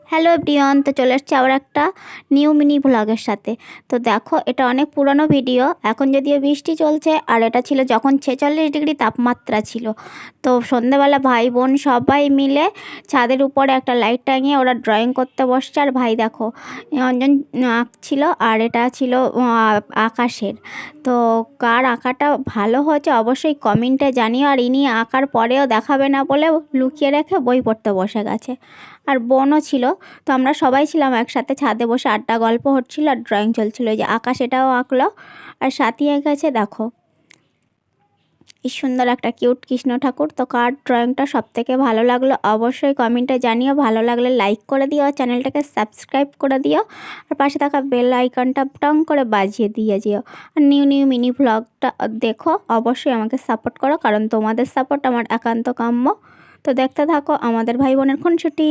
Hello everyone, তো চলে এসছি আবার একটা নিউ মিনি ভ্লগের সাথে। তো দেখো, এটা অনেক পুরনো ভিডিও। এখন যদিও বৃষ্টি চলছে, আর এটা ছিল যখন 46 ডিগ্রি তাপমাত্রা ছিল। তো সন্ধেবেলা ভাই বোন সবাই মিলে ছাদের উপরে একটা লাইট টাঙিয়ে ওরা ড্রয়িং করতে বসছে। আর ভাই দেখো অঞ্জন আঁকছিল, আর এটা ছিল আকাশের। তো কার আঁকাটা ভালো হয়েছে অবশ্যই কমেন্টে জানিও। আর ইনি আঁকার পরেও দেখাবে না বলে লুকিয়ে রেখে বই পড়তে বসে গেছে। আর বোনও ছিল। তো আমরা সবাই ছিলাম একসাথে, ছাদে বসে আড্ডা গল্প হচ্ছিল আর ড্রয়িং চলছিল। যে আকাশ এটাও আঁকলো, আর সাথী এঁকেছে দেখো কি সুন্দর একটা কিউট কৃষ্ণ ঠাকুর। তো কার ড্রয়িংটা সব থেকে ভালো লাগলো অবশ্যই কমেন্টে জানিও। ভালো লাগলে লাইক করে দিও, চ্যানেলটাকে সাবস্ক্রাইব করে দিও, আর পাশে থাকা বেল আইকনটা টং করে বাজিয়ে দিয়ে যেও। আর নিউ নিউ মিনি ভ্লগটা দেখো, অবশ্যই আমাকে সাপোর্ট করো, কারণ তোমাদের সাপোর্ট আমার একান্ত কাম্য। তো দেখতে থাকো আমাদের ভাই বোনের খুনসুটি।